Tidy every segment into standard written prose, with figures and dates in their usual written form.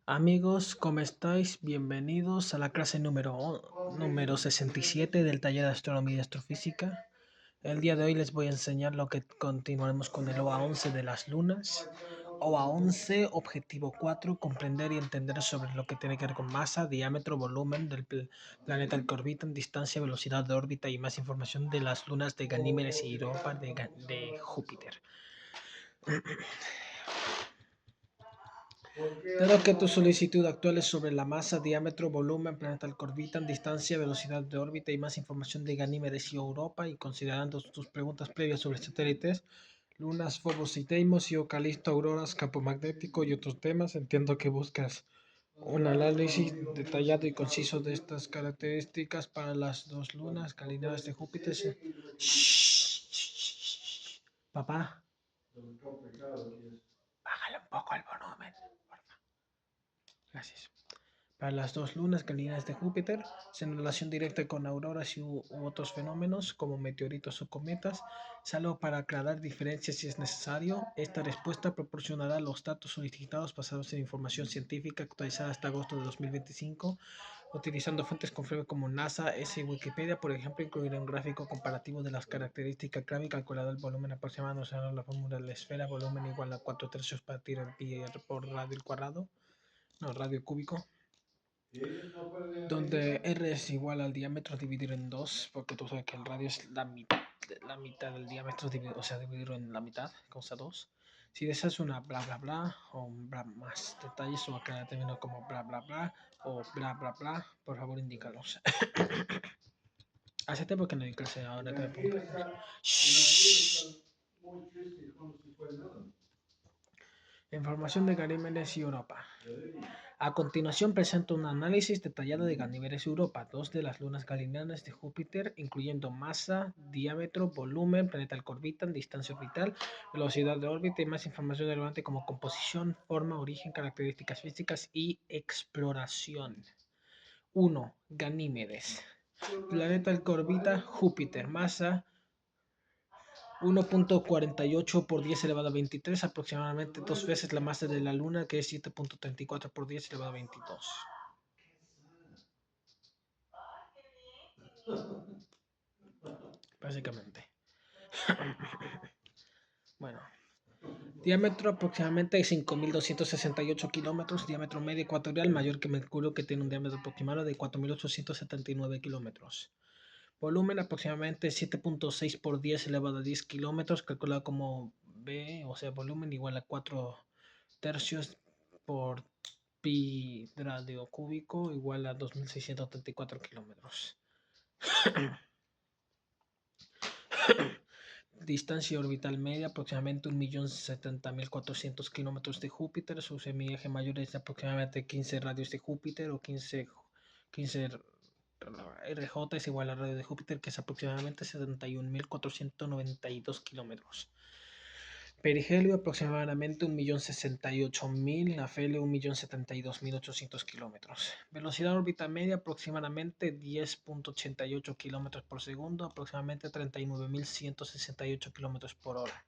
Amigos, ¿cómo estáis? Bienvenidos a la clase número 67 del taller de astronomía y astrofísica. El día de hoy les voy a enseñar lo que continuaremos con el OA11 de las lunas. OA11, objetivo 4, comprender y entender sobre lo que tiene que ver con masa, diámetro, volumen del planeta al que orbitan, distancia, velocidad de órbita y más información de las lunas de Ganímedes y Europa de Júpiter. Dado que tu solicitud actual es sobre la masa, diámetro, volumen, planeta al que orbitan, distancia, velocidad de órbita y más información de Ganímedes y Europa, y considerando tus preguntas previas sobre satélites, lunas, Fobos y Deimos, y Calisto, auroras, campo magnético y otros temas, entiendo que buscas un análisis detallado y conciso de estas características para las dos lunas calineadas de Júpiter. Shh. Papá, bájale un poco el volumen. Gracias. Para las dos lunas calineadas de Júpiter, en relación directa con auroras u otros fenómenos como meteoritos o cometas, salvo para aclarar diferencias si es necesario. Esta respuesta proporcionará los datos solicitados basados en información científica actualizada hasta agosto de 2025, utilizando fuentes confiables como NASA, ESA y Wikipedia. Por ejemplo, incluiré un gráfico comparativo de las características clave y calculado el volumen aproximado usando la fórmula de la esfera, volumen igual a 4 tercios partir pi por radio al cuadrado, no, radio cúbico, donde R es igual al diámetro dividido en 2, porque tú sabes que el radio es la mitad del diámetro, o sea, dividirlo en la mitad, causa 2. Si deseas una bla bla bla o más detalles o cada término como bla bla bla o bla bla bla, por favor indícalos. Hace tiempo que no hay clase, ahora que me pongo. Información de Ganímedes y Europa. A continuación presento un análisis detallado de Ganímedes y Europa, dos de las lunas galileanas de Júpiter, incluyendo masa, diámetro, volumen, planeta al que orbitan, distancia orbital, velocidad de órbita y más información relevante como composición, forma, origen, características físicas y exploración. 1. Ganímedes. Planeta al que orbita Júpiter, masa 1.48 por 10 elevado a 23, aproximadamente dos veces la masa de la Luna, que es 7.34 por 10 elevado a 22. Básicamente. Bueno, diámetro aproximadamente 5.268 kilómetros, diámetro medio ecuatorial mayor que Mercurio, que tiene un diámetro aproximado de 4.879 kilómetros. Volumen aproximadamente 7.6 por 10 elevado a 10 kilómetros, calculado como B, o sea, volumen igual a 4 tercios por pi radio cúbico igual a 2.634 kilómetros. Distancia orbital media aproximadamente 1.070.400 kilómetros de Júpiter. Su semieje mayor es de aproximadamente 15 radios de Júpiter o 15 RJ es igual al radio de Júpiter, que es aproximadamente 71.492 kilómetros. Perihelio aproximadamente 1.068.000, afelio 1.072.800 kilómetros. Velocidad órbita media aproximadamente 10.88 kilómetros por segundo, aproximadamente 39.168 kilómetros por hora.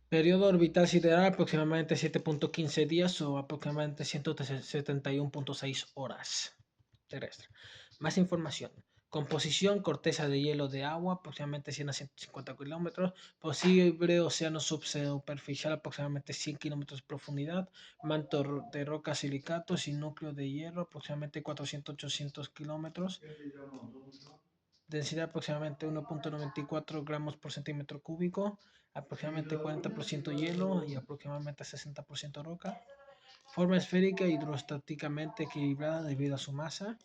Periodo orbital sideral aproximadamente 7.15 días o aproximadamente 171.6 horas terrestre. Más información. Composición, corteza de hielo de agua, aproximadamente 100 a 150 kilómetros. Posible océano subsuperficial, aproximadamente 100 kilómetros de profundidad. Manto de rocas silicatos y núcleo de hierro, aproximadamente 400-800 kilómetros. Densidad aproximadamente 1.94 gramos por centímetro cúbico. Aproximadamente 40% hielo y aproximadamente 60% roca. Forma esférica hidrostáticamente equilibrada debido a su masa.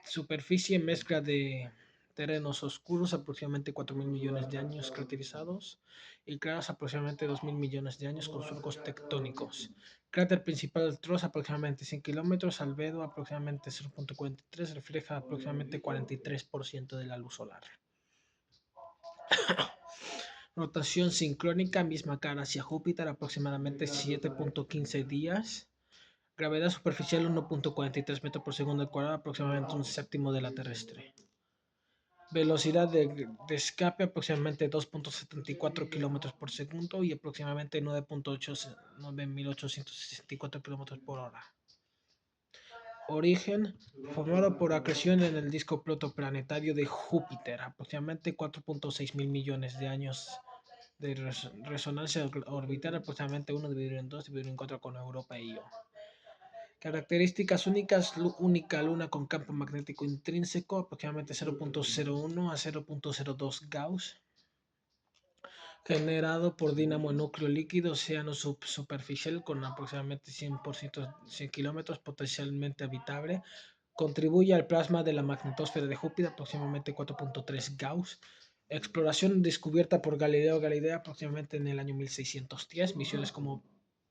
Superficie mezcla de terrenos oscuros, aproximadamente 4.000 millones de años caracterizados, y claros, aproximadamente 2.000 millones de años con surcos tectónicos. Cráter principal Trost, aproximadamente 100 kilómetros. Albedo, aproximadamente 0.43, refleja aproximadamente 43% de la luz solar. Rotación sincrónica, misma cara hacia Júpiter, aproximadamente 7.15 días. Gravedad superficial 1.43 metros por segundo al cuadrado, aproximadamente un séptimo de la terrestre. Velocidad de escape aproximadamente 2.74 kilómetros por segundo y aproximadamente 9.864 kilómetros por hora. Origen, formado por acreción en el disco protoplanetario de Júpiter, aproximadamente 4.6 mil millones de años de resonancia orbital, aproximadamente 1 dividido en 2 dividido en 4 con Europa y Io. Características únicas, única luna con campo magnético intrínseco, aproximadamente 0.01 a 0.02 Gauss, generado por dínamo en núcleo líquido, océano superficial con aproximadamente 100 kilómetros, potencialmente habitable. Contribuye al plasma de la magnetosfera de Júpiter, aproximadamente 4.3 Gauss. Exploración descubierta por Galileo Galilei aproximadamente en el año 1610. Misiones como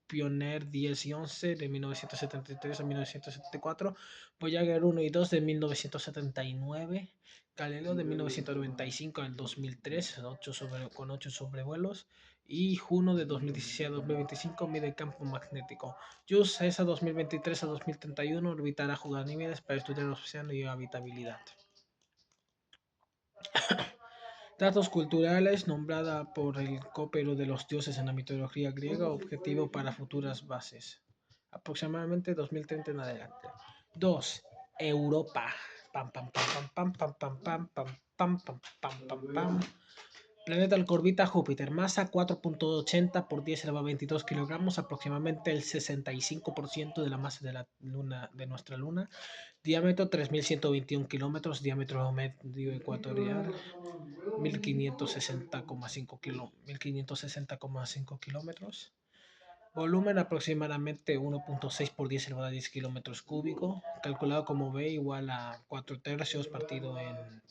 Pioneer 10 y 11 de 1973 a 1974. Voyager 1 y 2 de 1979. Galileo de 1995 al 2003 con 8 sobrevuelos. Y Juno de 2016 a 2025 mide campo magnético. JUICE ESA 2023 a 2031 orbitará Ganímedes para estudiar el océano y habitabilidad. Datos culturales, nombrada por el copero de los dioses en la mitología griega, objetivo para futuras bases. Aproximadamente 2030 en adelante. 2. Europa. Pam, pam, pam, pam, pam, pam, pam, pam, pam, pam, pam, pam, pam. Planeta al órbita Júpiter, masa 4.80 por 10 elevado a 22 kilogramos, aproximadamente el 65% de la masa de la luna, de nuestra luna. Diámetro 3.121 kilómetros, diámetro medio ecuatorial 1.560,5 kilómetros. Volumen aproximadamente 1.6 por 10 elevado a 10 kilómetros cúbicos, calculado como B igual a 4 tercios partido en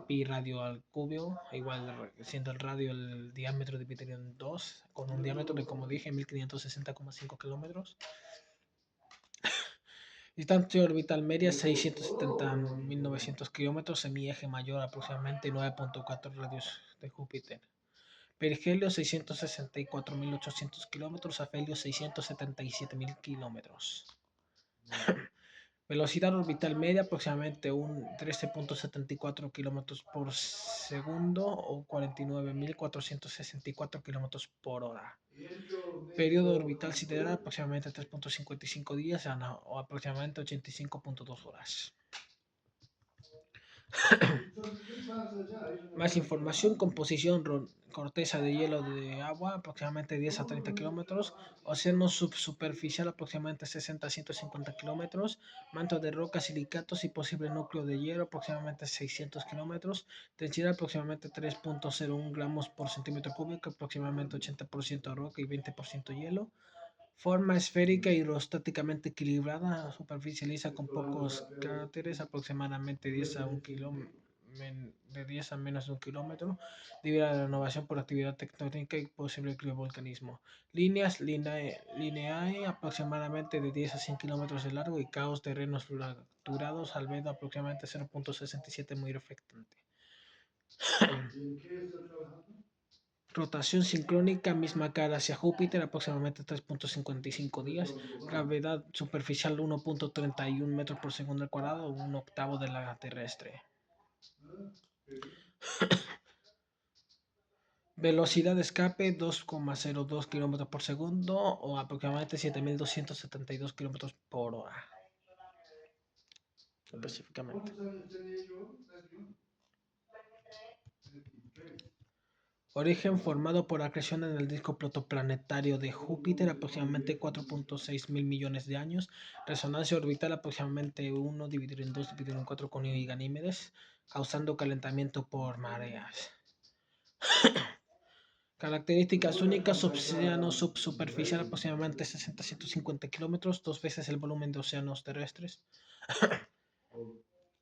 pi radio al cubio, igual siendo el radio el diámetro dividido en 2, con un diámetro de, como dije, 1560,5 kilómetros. Distancia orbital media 670.900 kilómetros, semieje mayor aproximadamente 9.4 radios de Júpiter. Perigelio 664.800 kilómetros, afelio 677.000 kilómetros. Velocidad orbital media aproximadamente un 13.74 kilómetros por segundo o 49.464 kilómetros por hora. Periodo orbital sideral aproximadamente 3.55 días o aproximadamente 85.2 horas. Más información, composición, corteza de hielo de agua, aproximadamente 10 a 30 kilómetros, océano subsuperficial, aproximadamente 60 a 150 kilómetros, manto de rocas, silicatos y posible núcleo de hielo, aproximadamente 600 kilómetros, densidad aproximadamente 3.01 gramos por centímetro cúbico, aproximadamente 80% roca y 20% hielo. Forma esférica y hidrostáticamente equilibrada, superficie lisa con pocos cráteres, aproximadamente 10 a 1 kilómetro, de 10 a menos de 1 kilómetro, debido a la renovación por actividad tectónica y posible criovolcanismo. Líneas lineae aproximadamente de 10 a 100 kilómetros de largo y caos terrenos fracturados, albedo aproximadamente 0.67 muy reflectante. Rotación sincrónica, misma cara hacia Júpiter, aproximadamente 3.55 días. Gravedad superficial 1.31 metros por segundo al cuadrado, un octavo de la terrestre. Velocidad de escape 2,02 kilómetros por segundo o aproximadamente 7.272 kilómetros por hora. Específicamente. Origen formado por acreción en el disco protoplanetario de Júpiter, aproximadamente 4.6 mil millones de años. Resonancia orbital aproximadamente 1 dividido en 2 dividido en 4 con Io y Ganímedes, causando calentamiento por mareas. Características únicas, océano subsuperficial aproximadamente 60 a 150 kilómetros, 2 veces el volumen de océanos terrestres.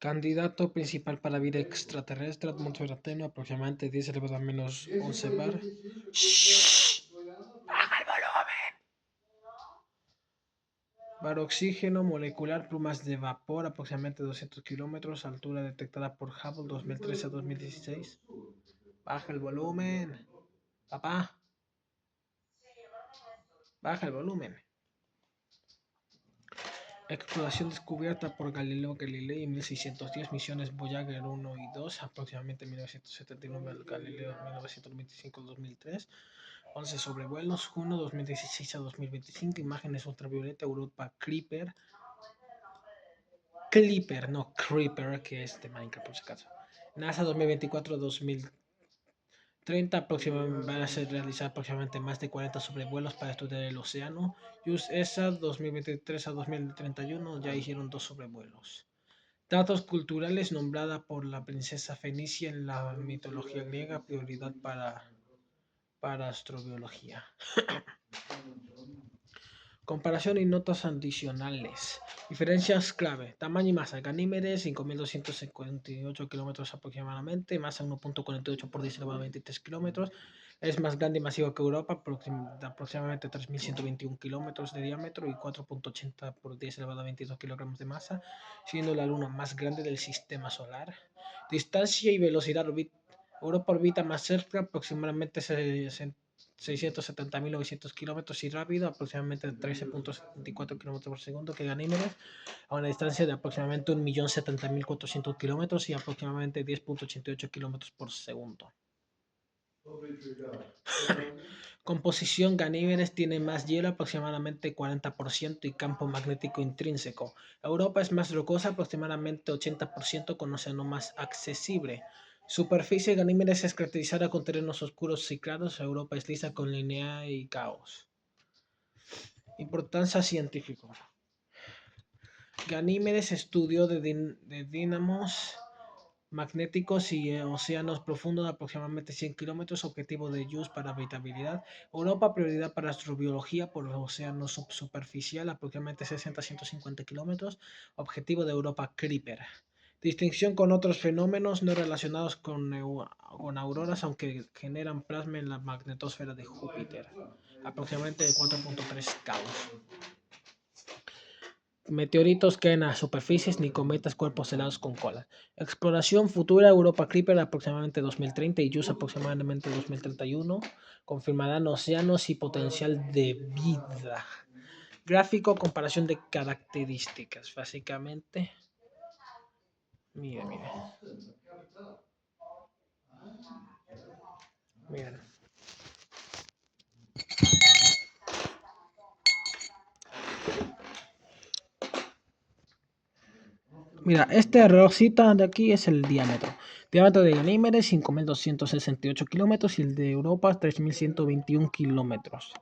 Candidato principal para vida extraterrestre, atmósfera tenue, aproximadamente 10 elevado a menos 11 bar. ¡Shh! ¡Baja el volumen! Bar oxígeno molecular, plumas de vapor, aproximadamente 200 kilómetros, altura detectada por Hubble 2013 a 2016. Baja el volumen, papá. Baja el volumen. Exploración descubierta por Galileo Galilei en 1610, misiones Voyager 1 y 2, aproximadamente 1979, Galileo 1925-2003, 11 sobrevuelos, Juno 2016 a 2025, imágenes ultravioleta, Europa Clipper, no Creeper, que es de Minecraft por si acaso. NASA 2024-2030, van a realizar aproximadamente más de 40 sobrevuelos para estudiar el océano. ESA 2023 a 2031 ya hicieron 2 sobrevuelos. Datos culturales, nombrada por la princesa fenicia en la mitología griega, prioridad para astrobiología. Comparación y notas adicionales. Diferencias clave. Tamaño y masa. Ganímedes 5258 kilómetros aproximadamente. Masa 1.48 por 10 elevado a 23 kilómetros. Es más grande y masivo que Europa, aproximadamente 3121 kilómetros de diámetro y 4.80 por 10 elevado a 22 kilogramos de masa, siendo la luna más grande del sistema solar. Distancia y velocidad. Europa orbita más cerca, aproximadamente 670.900 kilómetros, y rápido, aproximadamente 13.74 kilómetros por segundo, que Ganímedes, a una distancia de aproximadamente 1.070.400 kilómetros y aproximadamente 10.88 kilómetros por segundo. Composición. Ganímedes tiene más hielo, aproximadamente 40%, y campo magnético intrínseco. Europa es más rocosa, aproximadamente 80%, con océano más accesible. Superficie. Ganímedes es caracterizada con terrenos oscuros y claros. Europa es lisa con línea y caos. Importancia científica. Ganímedes estudió de dínamos magnéticos y océanos profundos de aproximadamente 100 kilómetros, objetivo de JUICE para habitabilidad. Europa, prioridad para astrobiología por los océanos subsuperficial, aproximadamente 60 a 150 kilómetros, objetivo de Europa Clipper. Distinción con otros fenómenos no relacionados con auroras, aunque generan plasma en la magnetosfera de Júpiter, aproximadamente 4.3 caos. Meteoritos caen a superficies, ni cometas, cuerpos helados con cola. Exploración futura. Europa Clipper aproximadamente 2030 y JUICE aproximadamente 2031. Confirmarán océanos y potencial de vida. Gráfico, comparación de características. Básicamente, miren. Mira, este rosita de aquí es el diámetro. Diámetro de Ganímedes 5.268 kilómetros y el de Europa 3.121 kilómetros.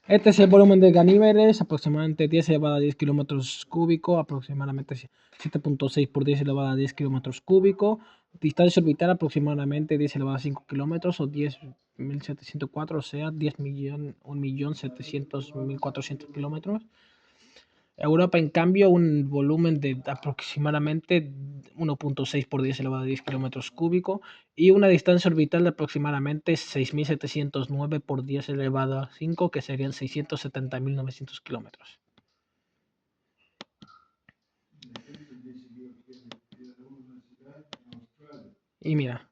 Este es el volumen de Ganímedes, aproximadamente 10 elevado a 10 kilómetros cúbicos, aproximadamente 7.6 por 10 elevado a 10 kilómetros cúbicos. Distancia orbital aproximadamente 10 elevado a 5 kilómetros o 10.704, o sea, 1.700.400 kilómetros. Europa, en cambio, un volumen de aproximadamente 1.6 por 10 elevado a 10 kilómetros cúbicos y una distancia orbital de aproximadamente 6.709 por 10 elevado a 5, que serían 670.900 kilómetros. Y mira,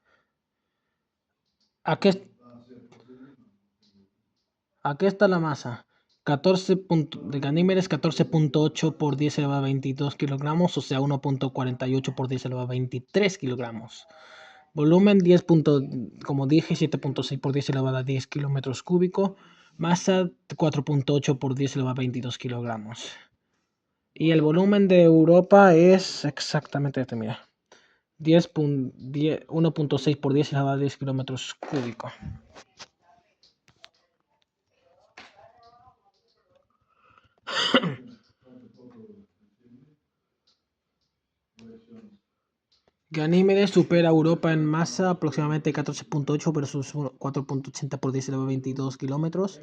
aquí está la masa. 14 de Ganímedes, 14.8 por 10 elevado a 22 kilogramos, o sea, 1.48 por 10 elevado a 23 kilogramos. Volumen 10. Como dije, 7.6 por 10 elevado a 10 kilómetros cúbicos. Masa 4.8 por 10 elevado a 22 kilogramos. Y el volumen de Europa es exactamente este, mira. 1.6 por 10 elevado a 10 kilómetros cúbicos. Ganímedes supera a Europa en masa aproximadamente 14.8 versus 4.80 por 10 elevado a 22 kilómetros.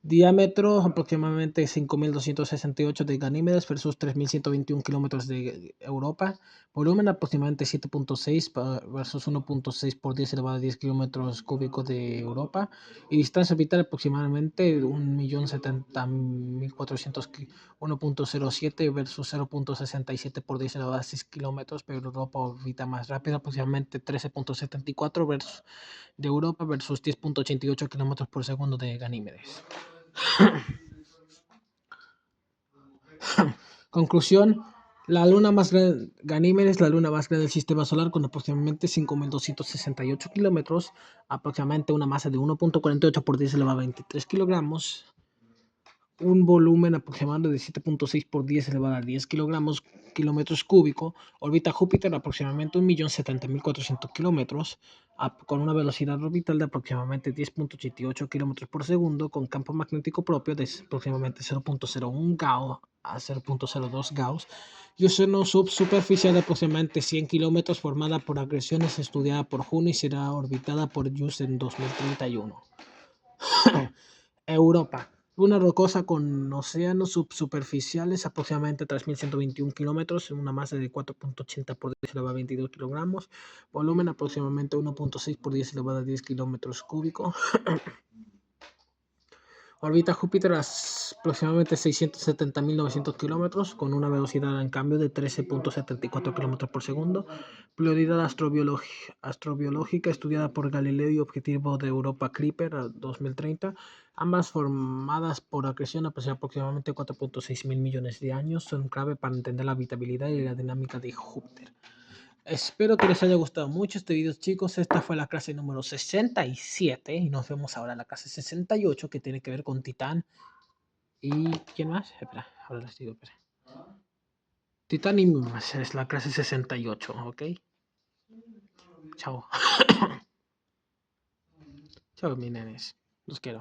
Diámetro aproximadamente 5.268 de Ganímedes versus 3.121 kilómetros de Europa. Volumen aproximadamente 7.6 versus 1.6 por 10 elevado a 10 kilómetros cúbicos de Europa. Y distancia orbital aproximadamente 1.070.400 1.07 versus 0.67 por 10 elevado a 6 kilómetros, pero Europa orbita más rápido, aproximadamente 13.74 versus de Europa versus 10.88 kilómetros por segundo de Ganímedes. Conclusión: la luna más grande, Ganímedes es la luna más grande del sistema solar con aproximadamente 5.268 kilómetros, aproximadamente una masa de 1.48 por 10 elevado a 23 kilogramos, un volumen aproximado de 7.6 por 10 elevado a 10 kilómetros cúbicos. Orbita Júpiter aproximadamente 1.070.400 kilómetros, con una velocidad orbital de aproximadamente 10.88 kilómetros por segundo, con campo magnético propio de aproximadamente 0.01 Gauss a 0.02 Gauss, y océano subsuperficial de aproximadamente 100 kilómetros, formada por agresiones, estudiada por Juno y será orbitada por JUICE en 2031. Europa. Luna rocosa con océanos subsuperficiales, aproximadamente 3.121 kilómetros, una masa de 4.80 por 10 elevado a 22 kilogramos, volumen aproximadamente 1.6 por 10 elevado a 10 kilómetros cúbicos. Orbita Júpiter a aproximadamente 670.900 kilómetros, con una velocidad en cambio de 13.74 kilómetros por segundo. Prioridad astrobiológica estudiada por Galileo y objetivo de Europa Clipper 2030, ambas formadas por acreción hace aproximadamente 4.6 mil millones de años, son clave para entender la habitabilidad y la dinámica de Júpiter. Espero que les haya gustado mucho este video, chicos. Esta fue la clase número 67 y nos vemos ahora en la clase 68, que tiene que ver con Titán. ¿Y quién más? Espera, ahora les digo, espera. Titán y más es la clase 68, ¿ok? Chao. Chao, mis nenes. Los quiero.